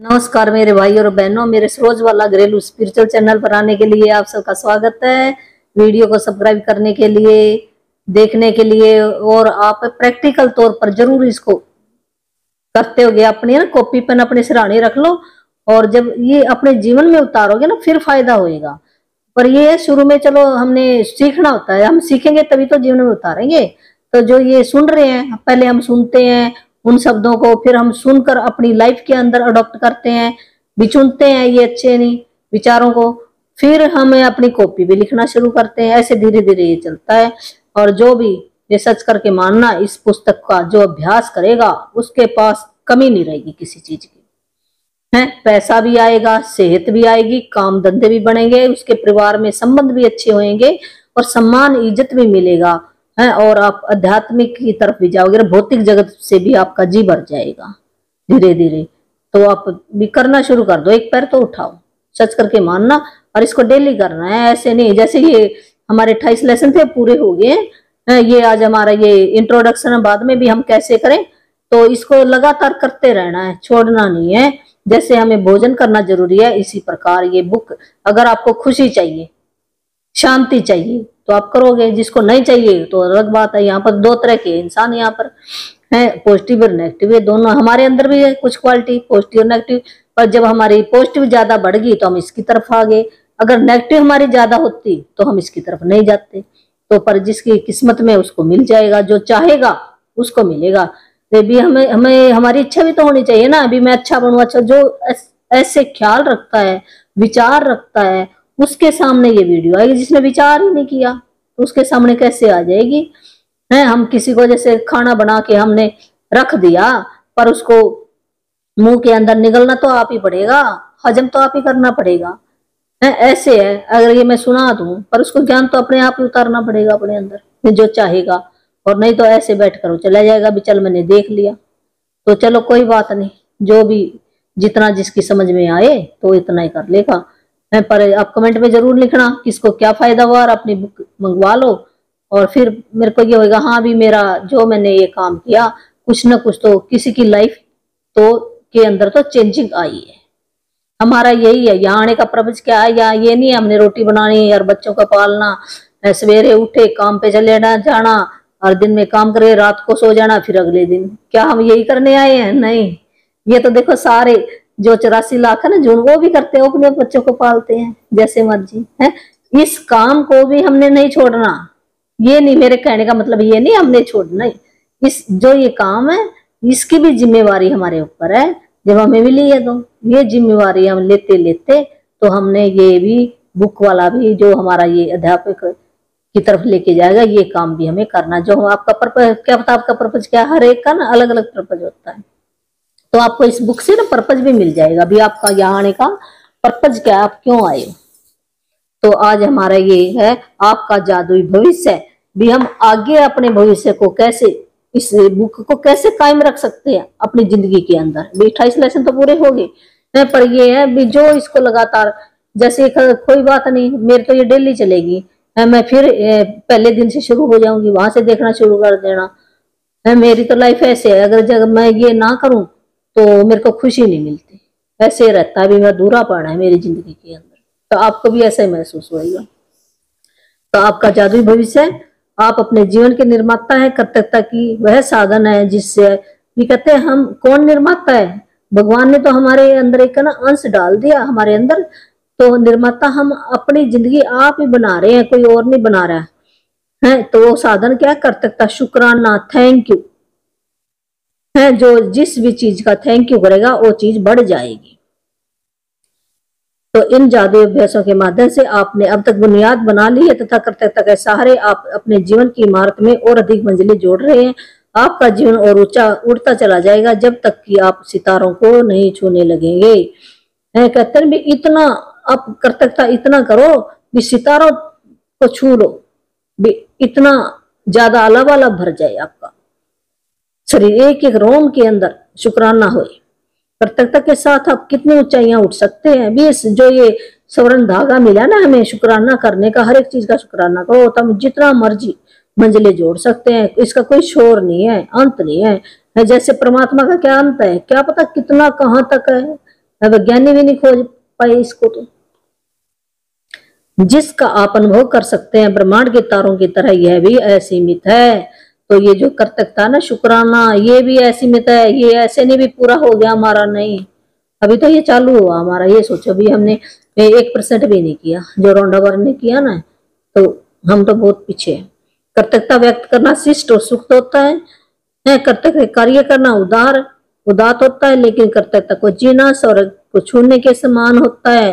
नमस्कार मेरे भाई और बहनों, मेरे रोज वाला घरेलू स्पिरिचुअल चैनल पर आने के लिए आप सबका स्वागत है। वीडियो को सब्सक्राइब करने के लिए, देखने के लिए, और आप प्रैक्टिकल तौर पर जरूर इसको करते होगे। अपनी ना कॉपी पेन अपने सिरहाने रख लो, और जब ये अपने जीवन में उतारोगे ना फिर फायदा होएगा। पर ये है, शुरू में चलो हमने सीखना होता है, हम सीखेंगे तभी तो जीवन में उतारेंगे। तो जो ये सुन रहे हैं, पहले हम सुनते हैं उन शब्दों को, फिर हम सुनकर अपनी लाइफ के अंदर अडॉप्ट करते हैं, बिचुनते हैं ये अच्छे नहीं विचारों को, फिर हमें अपनी कॉपी भी लिखना शुरू करते हैं। ऐसे धीरे धीरे ये चलता है। और जो भी ये सच करके मानना, इस पुस्तक का जो अभ्यास करेगा उसके पास कमी नहीं रहेगी किसी चीज की, है। पैसा भी आएगा, सेहत भी आएगी, काम धंधे भी बढ़ेंगे, उसके परिवार में संबंध भी अच्छे होंगे, और सम्मान इज्जत भी मिलेगा, है। और आप आध्यात्मिक की तरफ भी जाओगे, भौतिक जगत से भी आपका जी भर जाएगा धीरे धीरे। तो आप भी करना शुरू कर दो, एक पैर तो उठाओ, सच करके मानना, और इसको डेली करना है। ऐसे नहीं जैसे ये हमारे 28 लेसन थे पूरे हो गए हैं, ये आज हमारा ये इंट्रोडक्शन है, बाद में भी हम कैसे करें, तो इसको लगातार करते रहना है, छोड़ना नहीं है। जैसे हमें भोजन करना जरूरी है, इसी प्रकार ये बुक, अगर आपको खुशी चाहिए, शांति चाहिए तो आप करोगे, जिसको नहीं चाहिए तो अलग बात है। यहाँ पर दो तरह के इंसान यहाँ पर है, पॉजिटिव और नेगेटिव, ये दोनों हमारे अंदर भी है कुछ क्वालिटी पॉजिटिव और नेगेटिव। पर जब हमारी पॉजिटिव ज्यादा बढ़ गई तो हम इसकी तरफ आ गए, अगर नेगेटिव हमारी ज्यादा होती तो हम इसकी तरफ नहीं जाते। तो पर जिसकी किस्मत में उसको मिल जाएगा, जो चाहेगा उसको मिलेगा। तो भी हमें हमें हमारी इच्छा भी तो होनी चाहिए ना, अभी मैं अच्छा बनूं। अच्छा, जो ऐसे ख्याल रखता है, विचार रखता है, उसके सामने ये वीडियो आएगी। जिसने विचार ही नहीं किया तो उसके सामने कैसे आ जाएगी, है। हम किसी को जैसे खाना बना के हमने रख दिया, पर उसको मुंह के अंदर निगलना तो आप ही पड़ेगा, हजम तो आप ही करना पड़ेगा, है। ऐसे है, अगर ये मैं सुना दूं, पर उसको ज्ञान तो अपने आप ही उतारना पड़ेगा अपने अंदर, जो चाहेगा। और नहीं तो ऐसे बैठ कर चला जाएगा, भी चल मैंने देख लिया। तो चलो कोई बात नहीं, जो भी जितना जिसकी समझ में आए तो इतना ही कर लेगा। पर आप कमेंट में जरूर लिखना किसको क्या फायदा हुआ, और अपनी बुक मंगवा लो। और फिर मेरे को ये होगा, हाँ भी मेरा जो मैंने ये काम किया, कुछ ना कुछ तो किसी की लाइफ तो के अंदर तो चेंजिंग आई है। हमारा यही है, यहाँ आने का पर्पज क्या है। यहाँ ये नहीं हमने रोटी बनानी और बच्चों का पालना, सवेरे उठे काम पे चले जाना, और दिन में काम करे, रात को सो जाना, फिर अगले दिन क्या हम यही करने आए हैं? नहीं। ये तो देखो सारे जो 84 लाख है ना जो, वो भी करते हैं, अपने बच्चों को पालते हैं जैसे मर्जी, है। इस काम को भी हमने नहीं छोड़ना। ये नहीं, मेरे कहने का मतलब ये नहीं हमने छोड़ना, इस जो ये काम है इसकी भी जिम्मेवारी हमारे ऊपर है। जब हमें मिली है तो ये जिम्मेवारी हम लेते लेते, तो हमने ये भी बुक वाला भी जो हमारा ये अध्यापक की तरफ लेके जाएगा, ये काम भी हमें करना। जो आपका पर्पज, क्या पता आपका पर्पज क्या, हर एक का ना अलग अलग पर्पज होता है। तो आपको इस बुक से ना पर्पज भी मिल जाएगा, भी आपका यहाँ आने का पर्पज क्या है, आप क्यों आए। तो आज हमारा ये है आपका जादुई भविष्य, भी हम आगे अपने भविष्य को कैसे, इस बुक को कैसे कायम रख सकते हैं अपनी जिंदगी के अंदर। भी 28 लेसन तो पूरे हो गए, पर ये है भी जो इसको लगातार, जैसे कोई बात नहीं, मेरे तो ये डेली चलेगी, मैं फिर पहले दिन से शुरू हो जाऊंगी, वहां से देखना शुरू कर देना। मेरी तो लाइफ ऐसे है, अगर जब मैं ये ना करूं तो मेरे को खुशी नहीं मिलती, ऐसे रहता है, भी अधूरा पड़ा है मेरी जिंदगी के अंदर। तो आपको भी ऐसा ही महसूस होगा। तो आपका जादुई भविष्य, आप अपने जीवन के निर्माता है, कर्तव्यता की वह साधन है, जिससे भी कहते हैं हम कौन निर्माता है, भगवान ने तो हमारे अंदर एक ना अंश डाल दिया हमारे अंदर। तो निर्माता हम अपनी जिंदगी आप ही बना रहे हैं, कोई और नहीं बना रहा है। तो वो साधन क्या है, कर्तव्यता, शुक्राना, थैंक यू, है। जो जिस भी चीज का थैंक यू करेगा वो चीज बढ़ जाएगी। तो इन जादुई अभ्यासों के माध्यम से आपने अब तक बुनियाद बना ली है, तथा कर्तव्यता के सहारे आप अपने जीवन की इमारत में और अधिक मंजिलें जोड़ रहे हैं। आपका जीवन और ऊंचा उड़ता चला जाएगा जब तक कि आप सितारों को नहीं छूने लगेंगे। कहते हैं भी इतना आप कर्तव्यता इतना करो कि सितारों को छू लो, भी इतना ज्यादा अलावा अलावा भर जाए आपका शरीर, एक एक रोम के अंदर शुक्राना होए। कर्तव्यता के साथ आप कितनी ऊंचाइयां उठ सकते हैं। भी जो ये स्वर्ण धागा मिला ना हमें शुक्राना करने का, हर एक चीज का शुक्राना करो, तो हम जितना मर्जी मंजिलें जोड़ सकते हैं। इसका कोई शोर नहीं है, अंत नहीं है। जैसे परमात्मा का क्या अंत है, क्या पता कितना कहाँ तक है, वैज्ञानिक भी नहीं खोज पाए इसको। तो जिसका आप अनुभव कर सकते हैं ब्रह्मांड के तारों की तरह यह भी असीमित है। तो ये जो कर्तव्यता ना, शुक्राना, ये भी असीमित है। ये ऐसे नहीं भी पूरा हो गया हमारा, नहीं, अभी तो ये चालू हुआ हमारा। ये सोचो भी हमने 1% भी नहीं किया जो रौंडावर ने किया ना, तो हम तो बहुत पीछे हैं। कर्तव्यता व्यक्त करना शिष्ट और सुक्त होता है। कर्तव्य कार्य करना उदात होता है, लेकिन कर्तव्यता को जीना स्वर्ग को छूने के समान होता है।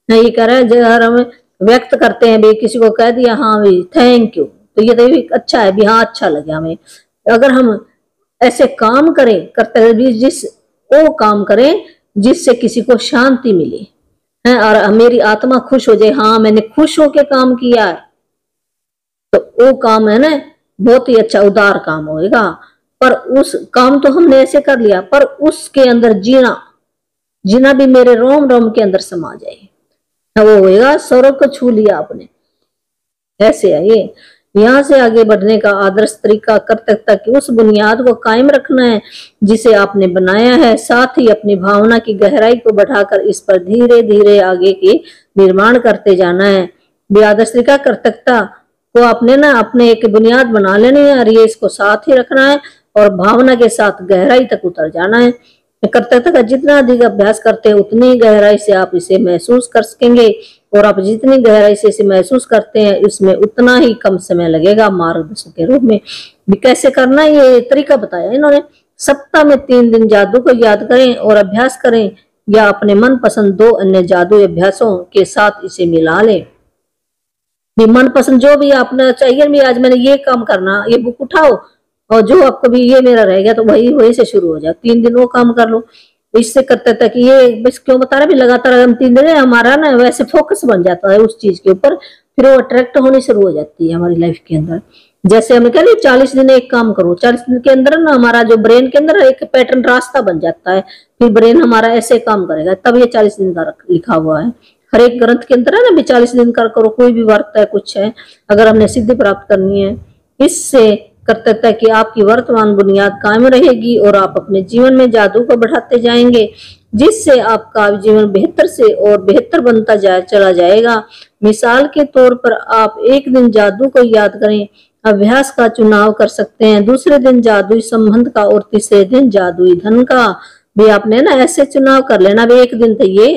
ये कह रहा है जब हम व्यक्त करते हैं भी, किसी को कह दिया हाँ भी थैंक यू, तो ये तो भी अच्छा है भी, हाँ अच्छा लगे हमें। अगर हम ऐसे काम करें, कर्तव्य भी जिस वो काम करें जिससे किसी को शांति मिले है और मेरी आत्मा खुश हो जाए, हाँ मैंने खुश होके काम किया है, तो वो काम है ना बहुत ही अच्छा उदार काम होएगा। पर उस काम तो हमने ऐसे कर लिया, पर उसके अंदर जीना भी मेरे रोम रोम के अंदर समा जाए, वो होएगा स्वर्ग को छू लिया आपने। ऐसे है ये। यहाँ से आगे बढ़ने का आदर्श तरीका कर्तव्यता की उस बुनियाद को कायम रखना है जिसे आपने बनाया है, साथ ही अपनी भावना की गहराई को बढ़ाकर इस पर धीरे धीरे आगे के निर्माण करते जाना है। आदर्श तरीका कर्तव्यता को आपने ना अपने एक बुनियाद बना लेनी है और ये इसको साथ ही रखना है और भावना के साथ गहराई तक उतर जाना है। कर्तव्यता का जितना अधिक अभ्यास करते हैं उतनी गहराई से आप इसे महसूस कर सकेंगे, और आप जितनी गहराई से इसे महसूस करते हैं इसमें उतना ही कम समय लगेगा मार्गदर्शन के रूप में। भी कैसे करना है ये तरीका बताया इन्होंने। सप्ताह में 3 दिन जादू को याद करें और अभ्यास करें, या अपने मनपसंद 2 अन्य जादू अभ्यासों के साथ इसे मिला लें। मनपसंद जो भी आपने चाहिए, भी आज मैंने ये काम करना, ये बुक उठाओ और जो आपको भी ये मेरा रह गया तो वही से शुरू हो जाए। 3 दिन वो काम कर लो। इससे करते था कि ये बस क्यों बता रहे भी लगातार हम 3 दिन हमारा ना वैसे फोकस बन जाता है उस चीज के ऊपर, फिर वो अट्रैक्ट होनी शुरू हो जाती है हमारी लाइफ के अंदर। जैसे हमने कह लिया 40 दिन एक काम करो, 40 दिन के अंदर ना हमारा जो ब्रेन के अंदर एक पैटर्न रास्ता बन जाता है, फिर ब्रेन हमारा ऐसे काम करेगा। तब ये 40 दिन का लिखा हुआ है हर एक ग्रंथ के अंदर है ना भी 40 दिन कर करो, कोई भी वर्त है कुछ है, अगर हमने सिद्धि प्राप्त करनी है। इससे कर्तव्यता की आपकी वर्तमान बुनियाद कायम रहेगी और आप अपने जीवन में जादू को बढ़ाते जाएंगे, जिससे आपका जीवन बेहतर से और बेहतर बनता चला जाएगा। मिसाल के तौर पर आप एक दिन जादू को याद करें, अभ्यास का चुनाव कर सकते हैं, दूसरे दिन जादुई संबंध का और तीसरे दिन जादुई धन का भी आपने ना ऐसे चुनाव कर लेना। भी एक दिन तो ये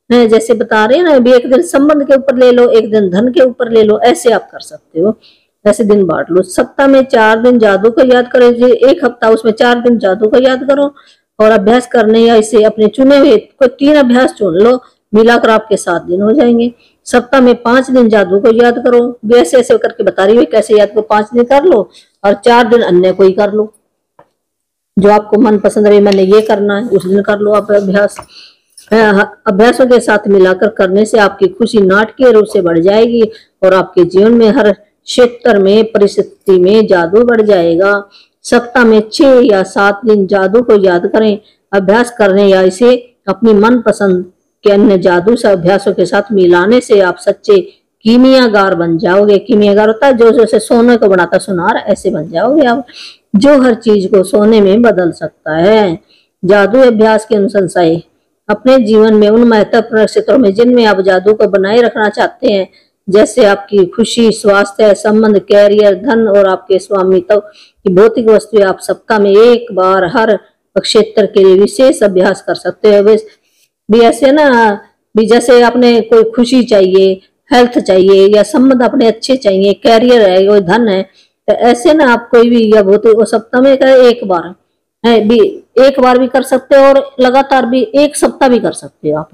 है जैसे बता रहे हैं ना, भी एक दिन संबंध के ऊपर ले लो, एक दिन धन के ऊपर ले लो, ऐसे आप कर सकते हो, ऐसे दिन बांट लो। सप्ताह में 4 दिन जादू को याद करें, एक हफ्ता उसमें 4 दिन जादू को याद करो और अभ्यास करने या इसे अपने चुने हुए कोई 3 अभ्यास चुन लो, मिलाकर आपके 7 दिन हो जाएंगे। सप्ताह में 5 दिन जादू को याद करो, ऐसे ऐसे करके बता रही है कैसे याद करो। 5 दिन कर लो और 4 दिन अन्य कोई कर लो, जो आपको मन पसंद है मैंने ये करना है उस दिन कर लो आप अभ्यास। अभ्यासों के साथ मिलाकर करने से आपकी खुशी नाटकीय रूप से बढ़ जाएगी और आपके जीवन में हर क्षेत्र में परिस्थिति में जादू बढ़ जाएगा। सप्ताह में 6 या 7 दिन जादू को याद करें, अभ्यास करने या इसे अपनी मनपसंद के अन्य जादू से अभ्यासों के साथ मिलाने से आप सच्चे कीमियागार बन जाओगे। कीमियागार होता है जो जैसे सोने को बनाता सुनार, ऐसे बन जाओगे आप, जो हर चीज को सोने में बदल सकता है। जादू अभ्यास के अनुशंसाएं अपने जीवन में उन महत्वपूर्ण क्षेत्रों में जिनमें आप जादू को बनाए रखना चाहते हैं, जैसे आपकी खुशी, स्वास्थ्य, संबंध, कैरियर, धन और आपके स्वामित्व की भौतिक वस्तुएं, आप सप्ताह में एक बार हर क्षेत्र के लिए विशेष अभ्यास कर सकते हो। भी ऐसे ना भी जैसे आपने कोई खुशी चाहिए, हेल्थ चाहिए या संबंध अपने अच्छे चाहिए, कैरियर है, कोई धन है, तो ऐसे ना आप कोई भी या भौतिक सप्ताह में एक बार है भी, एक बार भी कर सकते हो और लगातार भी एक सप्ताह भी कर सकते हो आप,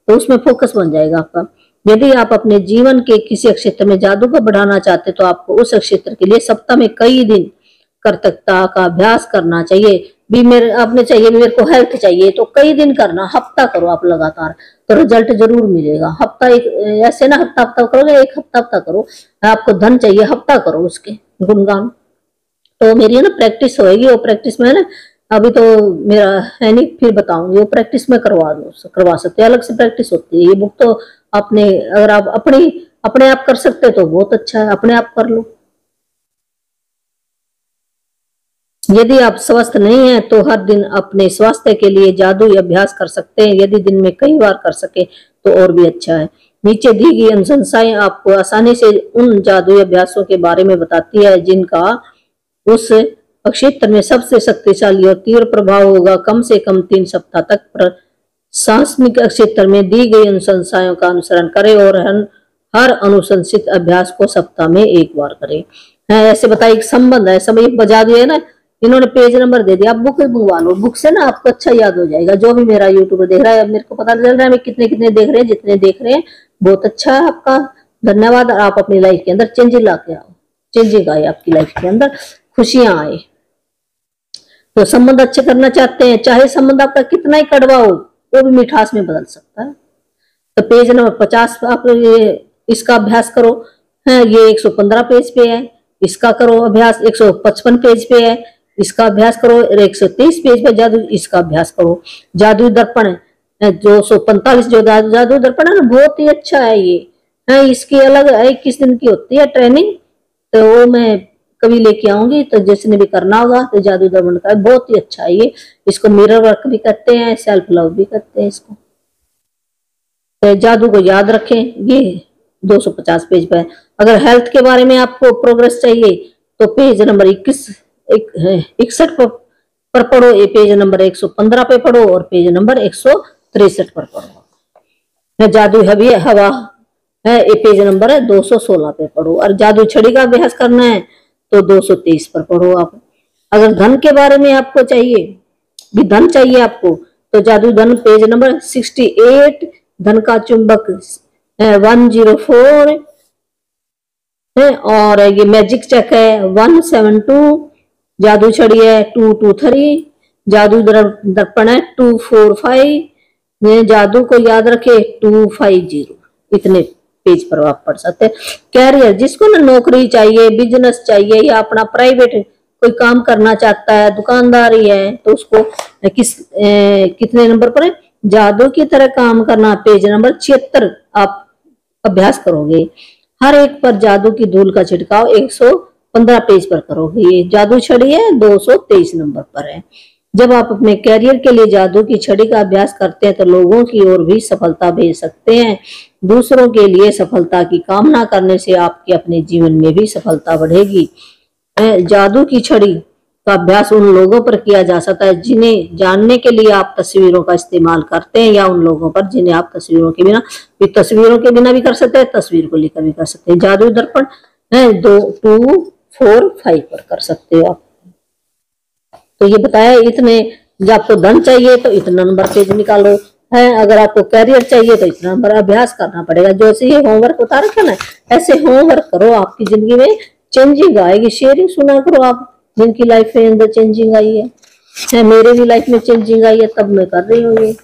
तो उसमें फोकस बन जाएगा आपका। यदि आप अपने जीवन के किसी क्षेत्र में जादू को बढ़ाना चाहते तो आपको उस क्षेत्र के लिए सप्ताह में कई दिन कर्तव्यता का अभ्यास करना चाहिए। भी मेरे आपने चाहिए मेरे को हेल्थ चाहिए तो कई दिन करना, हफ्ता करो आप लगातार, तो रिजल्ट जरूर मिलेगा। हफ्ता एक ऐसे ना हफ्ता हफ्ता करोगे, एक हफ्ता करो। आपको धन चाहिए, हफ्ता करो उसके गुणगान, तो मेरी है ना प्रैक्टिस होएगी। वो प्रैक्टिस में ना अभी तो मेरा है नहीं, फिर बताऊंगी, वो प्रैक्टिस में करवा सकते हैं, अलग से प्रैक्टिस होती है। ये बुक तो आपने अगर आप अपने आप कर सकते तो बहुत अच्छा है, अपने आप कर लो। यदि आप स्वस्थ नहीं हैं तो हर दिन अपने स्वास्थ्य के लिए जादुई अभ्यास कर सकते हैं। यदि दिन में कई बार कर सके तो और भी अच्छा है। नीचे दी गई अनुशंसाएं आपको आसानी से उन जादुई अभ्यासों के बारे में बताती है जिनका उस क्षेत्र में सबसे शक्तिशाली और तीव्र प्रभाव होगा। कम से कम 3 सप्ताह तक प्रशासनिक क्षेत्र में दी गई अनुशंसाओं का अनुसरण करें और हर अनुशंसित अभ्यास को सप्ताह में 1 बार करें। ऐसे बताइए, एक संबंध है, सब एक जादू है ना। इन्होंने पेज नंबर दे दिया, आप बुक मंगवा लो, बुक से ना आपको अच्छा याद हो जाएगा। जो भी मेरा यूट्यूब देख रहा है, मेरे को पता चल रहा है मैं कितने कितने देख रहे हैं, जितने देख रहे हैं बहुत अच्छा है आपका, धन्यवाद। आप अपनी लाइफ के अंदर चेंजिंग ला के आओ, चेंजिंग आए आपकी लाइफ के अंदर, खुशियां आए। तो संबंध अच्छे करना चाहते हैं, चाहे संबंध आपका कितना ही कड़वा हो वो भी मिठास में बदल सकता है। तो पेज नंबर 50 आप इसका अभ्यास करो। ये 115 पेज पे है, इसका करो अभ्यास। 155 पेज पे है, इसका अभ्यास करो। 123 पेज पे जादू, इसका अभ्यास करो। जादू दर्पण 245 जो जादू दर्पण है ना, बहुत ही अच्छा है ये। इसकी अलग 21 दिन की होती है ट्रेनिंग, तो वो मैं कभी लेके आऊंगी, तो जिसने भी करना होगा तो जादू दर्पण का बहुत ही अच्छा है ये। इसको मिरर वर्क भी करते हैं, सेल्फ लव भी करते हैं इसको। तो जादू को याद रखें, ये 250 पेज पे है। अगर हेल्थ के बारे में आपको प्रोग्रेस चाहिए तो पेज नंबर 61 पर पढ़ो, ये पेज नंबर 115 पे पढ़ो और पेज नंबर 163 पर पढ़ो। जादू हवा है, ये पेज नंबर है 216 पे पढ़ो। और जादू छड़ी का अभ्यास करना है तो 223 पर पढ़ो आप। अगर धन के बारे में आपको चाहिए, भी धन चाहिए आपको, तो जादू धन पेज नंबर 68, धन का चुंबक 104 है, और ये मैजिक चक है 172, जादू छड़ी है 223, जादू दर्पण है 245, ये जादू को याद रखे 250। इतने पेज पर आप पढ़ सकते हैं। कैरियर, जिसको ना नौकरी चाहिए, बिजनेस चाहिए या अपना प्राइवेट कोई काम करना चाहता है, दुकानदारी है, तो उसको कितने नंबर पर है, जादू की तरह काम करना, पेज नंबर 76 आप अभ्यास करोगे। हर एक पर जादू की धूल का छिड़काव 115 पेज पर करोगे। ये जादू छड़ी है 223 नंबर पर है। जब आप अपने कैरियर के लिए जादू की छड़ी का अभ्यास करते हैं तो लोगों की ओर भी सफलता भेज सकते हैं। दूसरों के लिए सफलता की कामना करने से आपके अपने जीवन में भी सफलता बढ़ेगी। जादू की छड़ी का अभ्यास उन लोगों पर किया जा सकता है जिन्हें जानने के लिए आप तस्वीरों का इस्तेमाल करते हैं, या उन लोगों पर जिन्हें आप तस्वीरों के बिना भी कर सकते हैं, तस्वीर को लेकर भी कर सकते हैं। जादू दर्पण 245 पर कर सकते हो आप। तो ये बताया, इतने जब आपको धन चाहिए तो इतना नंबर पेज निकालो है, अगर आपको कैरियर चाहिए तो इतना नंबर अभ्यास करना पड़ेगा। जैसे ये होमवर्क बता रखा ना, ऐसे होमवर्क करो, आपकी जिंदगी में चेंजिंग आएगी। शेयरिंग सुना करो आप, जिनकी लाइफ में अंदर चेंजिंग आई है। मेरे भी लाइफ में चेंजिंग आई है, तब मैं कर रही हूँ ये।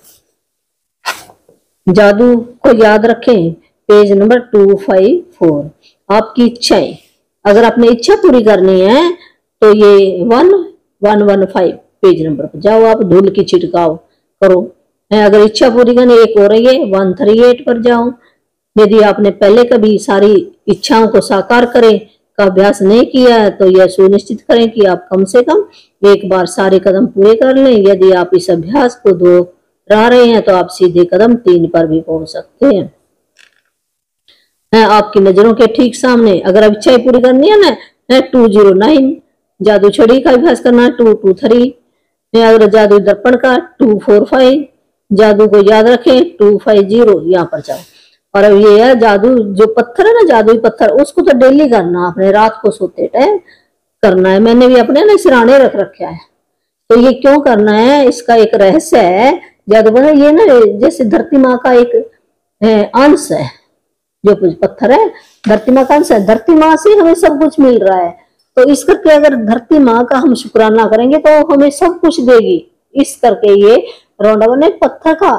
जादू को याद रखें, पेज नंबर 254। आपकी इच्छाएं, अगर आपने इच्छा पूरी करनी है तो ये 115 पेज नंबर पर जाओ, आप धूल की छिड़काव करो। अगर इच्छा पूरी करनी एक हो रही है 138 पर जाओ। यदि आपने पहले कभी सारी इच्छाओं को साकार करें का अभ्यास नहीं किया है तो यह सुनिश्चित करें कि आप कम से कम एक बार सारे कदम पूरे कर लें। यदि आप इस अभ्यास को दोहरा रहे हैं तो आप सीधे कदम 3 पर भी पहुंच सकते हैं। आपकी नजरों के ठीक सामने, अगर आप इच्छाएं पूरी करनी है ना, 209 जादू छड़ी का अभ्यास करना, 223 अगर जादू दर्पण का 245, जादू को याद रखें 250, यहाँ पर जाओ। और अब ये है जादू, जो पत्थर है ना, जादुई पत्थर, उसको तो डेली करना, अपने रात को सोते टाइम करना है। मैंने भी अपने ना सिराने रख रखा है। तो ये क्यों करना है, इसका एक रहस्य है। जादू बना ये ना, जैसे धरती माँ का एक अंश है, जो पत्थर है धरती माँ का अंश है। धरती माँ से हमें सब कुछ मिल रहा है, तो इस करके अगर धरती माँ का हम शुक्राना करेंगे तो हमें सब कुछ देगी। इस करके ये रौंडावन पत्थर का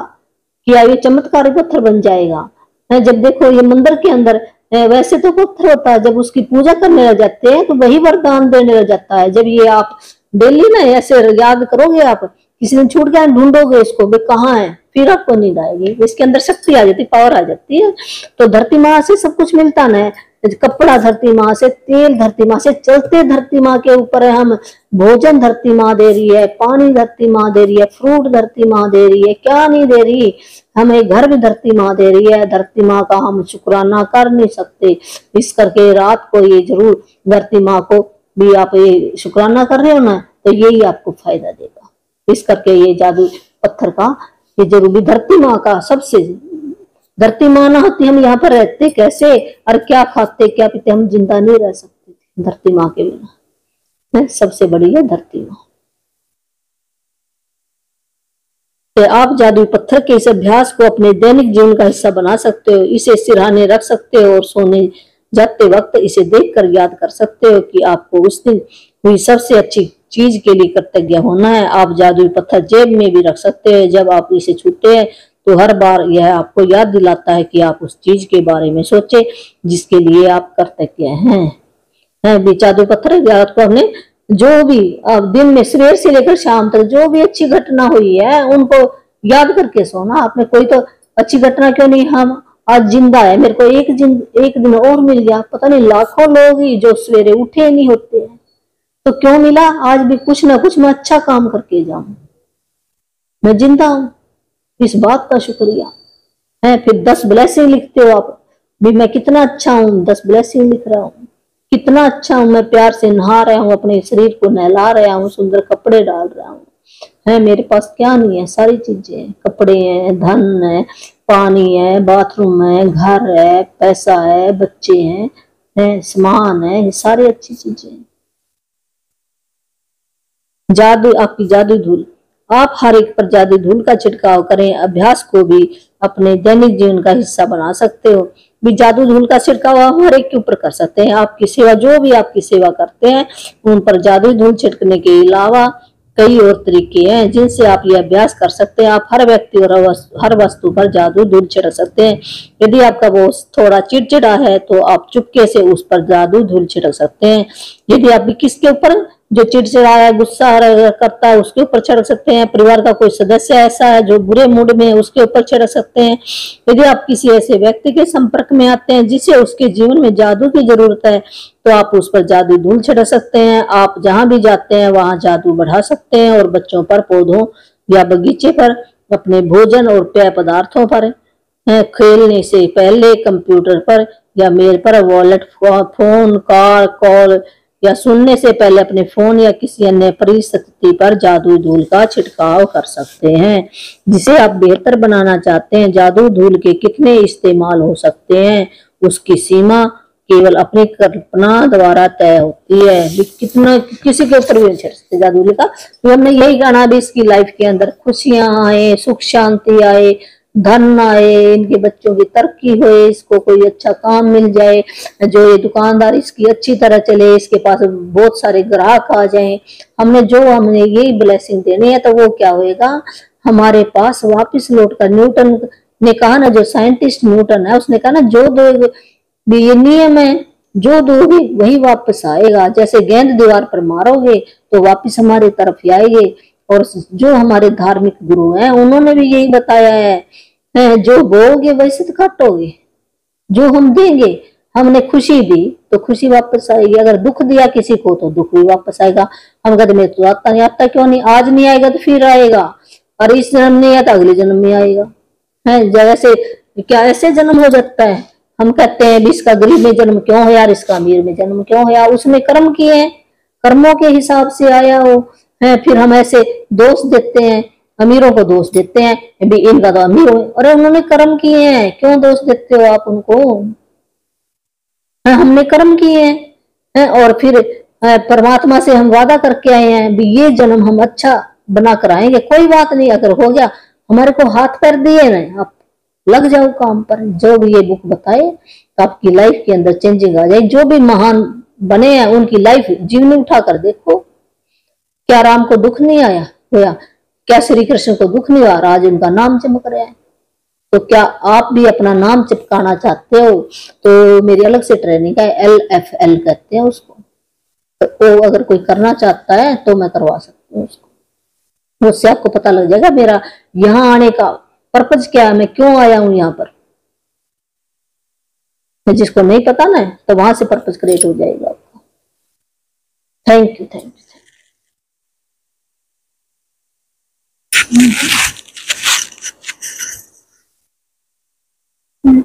किया, ये चमत्कारी पत्थर बन जाएगा। जब देखो ये मंदिर के अंदर वैसे तो पत्थर होता है, जब उसकी पूजा करने लग जाते हैं तो वही वरदान देने लग जाता है। जब ये आप डेली ना ऐसे याद करोगे, आप किसी दिन छूट गया ढूंढोगे इसको, वे कहाँ है, फिर आपको नींद आएगी। इसके अंदर शक्ति आ जाती, पावर आ जाती है। तो धरती माँ से सब कुछ मिलता ना है, कपड़ा धरती माँ से, तेल धरती माँ से, चलते धरती माँ के ऊपर है हम, भोजन धरती माँ दे रही है, पानी धरती माँ दे रही है, फ्रूट धरती माँ दे रही है, क्या नहीं दे रही, हमें घर भी धरती माँ दे रही है। धरती माँ का हम शुक्राना कर नहीं सकते। इस करके रात को ये जरूर धरती माँ को भी आप ये शुक्राना कर रहे हो ना, तो यही आपको फायदा देगा। इस करके ये जादू पत्थर का ये जरूरी धरती माँ का सबसे, धरती माँ ना होती हम यहाँ पर रहते कैसे, और क्या खाते क्या पीते, हम जिंदा नहीं रह सकते थे धरती माँ के बिना। सबसे बड़ी है धरती माँ। तो आप जादू पत्थर के इस अभ्यास को अपने दैनिक जीवन का हिस्सा बना सकते हो। इसे सिरहाने रख सकते हो और सोने जाते वक्त इसे देखकर याद कर सकते हो कि आपको उस दिन हुई सबसे अच्छी चीज के लिए कृतज्ञ होना है। आप जादुई पत्थर जेब में भी रख सकते हैं। जब आप इसे छूते हैं तो हर बार यह आपको याद दिलाता है कि आप उस चीज के बारे में सोचे जिसके लिए आप कृतज्ञ हैं। जादुई पत्थर याद को हमने जो भी अब दिन में सवेर से लेकर शाम तक जो भी अच्छी घटना हुई है उनको याद करके सोना। आपने कोई तो अच्छी घटना क्यों नहीं, हम आज जिंदा है, मेरे को एक दिन और मिल गया। पता नहीं लाखों लोग ही जो सवेरे उठे नहीं होते हैं, तो क्यों मिला, आज भी कुछ ना कुछ मैं अच्छा काम करके जाऊं, मैं जिंदा हूं, इस बात का शुक्रिया है। फिर 10 ब्लेसिंग लिखते हो आप भी, मैं कितना अच्छा हूं, 10 ब्लेसिंग लिख रहा हूं, कितना अच्छा हूं, मैं प्यार से नहा रहा हूं, अपने शरीर को नहला रहा हूं, सुंदर कपड़े डाल रहा हूं, है मेरे पास क्या नहीं है, सारी चीजें हैं, कपड़े हैं, धन है, पानी है, बाथरूम है, घर है, पैसा है, बच्चे हैं, सामान है, ये सारी अच्छी चीजें हैं। जादू, आपकी जादू धूल, आप हर एक पर जादू धूल का छिड़काव करें। अभ्यास को भी अपने दैनिक जीवन का हिस्सा बना सकते हो। भी जादू धूल का छिड़काव आप हर एक के ऊपर कर सकते हैं। आपकी सेवा, जो भी आपकी सेवा करते हैं उन पर जादू धूल छिड़कने के अलावा कई और तरीके हैं जिनसे आप ये अभ्यास कर सकते हैं। आप हर व्यक्ति और हर वस्तु पर जादू धूल छिड़क सकते हैं। यदि आपका बॉस थोड़ा चिड़चिड़ा है तो आप चुपके से उस पर जादू धूल छिड़क सकते हैं। यदि आप भी किसके ऊपर जो चिड़चिड़ा है, गुस्सा करता है, उसके ऊपर छिड़क सकते हैं। परिवार का कोई सदस्य ऐसा है जो बुरे मूड में है, उसके ऊपर छिड़क सकते हैं। यदि आप किसी ऐसे व्यक्ति के संपर्क में आते हैं जिसे उसके जीवन में जादू की जरूरत है तो आप उस पर जादू धूल छिड़क सकते हैं। आप जहां भी जाते हैं वहां जादू बढ़ा सकते हैं और बच्चों पर, पौधों या बगीचे पर, अपने भोजन और पेय पदार्थों पर, खेलने से पहले कंप्यूटर पर या मेल पर, वॉलेट, फोन, कार, कॉल या सुनने से पहले अपने फोन या किसी अन्य परिस्थिति पर जादू धूल का छिड़काव कर सकते हैं। जिसे आप बेहतर बनाना चाहते हैं, जादू धूल के कितने इस्तेमाल हो सकते हैं उसकी सीमा केवल अपनी कल्पना द्वारा तय होती है। कितना किसी के ऊपर भी नहीं छिड़ सकते जादू का। तो हमने यही कहना भी इसकी लाइफ के अंदर खुशियां आए, सुख शांति आए, धन आए, इनके बच्चों की तरक्की होए, इसको कोई अच्छा काम मिल जाए, जो ये दुकानदार इसकी अच्छी तरह चले, इसके पास बहुत सारे ग्राहक आ जाएं। हमने यही ब्लेसिंग देनी है तो वो क्या होएगा हमारे पास वापस लौट कर। न्यूटन ने कहा ना, जो साइंटिस्ट न्यूटन है उसने कहा ना, जो दो भी ये नियम है, जो दोगे वही वापस आएगा। जैसे गेंद दीवार पर मारोगे तो वापस हमारी तरफ ही आएंगे। और जो हमारे धार्मिक गुरु हैं उन्होंने भी यही बताया है, जो बोओगे वैसे तो काटोगे। जो हम देंगे, हमने खुशी दी तो खुशी वापस आएगी, अगर दुख दिया किसी को तो दुख भी वापस आएगा। हम कहते मेरे तो आता नहीं, आता क्यों नहीं, आज नहीं आएगा तो फिर आएगा, और इस जन्म नहीं आया तो अगले जन्म में आएगा। है जैसे क्या ऐसे जन्म हो जाता है। हम कहते हैं भी इसका गरीब में जन्म क्यों है यार, इसका अमीर में जन्म क्यों है यार, उसने कर्म किए हैं, कर्मों के हिसाब से आया हो है। फिर हम ऐसे दोष देते हैं, अमीरों को दोष देते हैं भी इनका तो अमीर हो, अरे उन्होंने कर्म किए हैं, क्यों दोष देते हो आप उनको। हमने कर्म किए हैं और फिर परमात्मा से हम वादा करके आए हैं भी ये जन्म हम अच्छा बना कर आएंगे। कोई बात नहीं, अगर हो गया हमारे को हाथ पैर दिए ना, आप लग जाओ काम पर। जो भी ये बुक बताए तो आपकी लाइफ के अंदर चेंजिंग आ जाए। जो भी महान बने हैं उनकी लाइफ जीवनी उठा कर देखो, क्या राम को दुख नहीं आया होया, क्या श्री कृष्ण को दुख नहीं हुआ, आज उनका नाम चमक रहा है। तो क्या आप भी अपना नाम चिपकाना चाहते हो तो मेरी अलग से ट्रेनिंग है, LFL कहते हैं उसको। तो अगर कोई करना चाहता है तो मैं करवा सकती हूँ उसको। उससे आपको पता लग जाएगा मेरा यहाँ आने का पर्पज क्या है, मैं क्यों आया हूं यहाँ पर। जिसको नहीं पता ना, तो वहां से पर्पस क्रिएट हो जाएगा आपको। Thank you, thank you.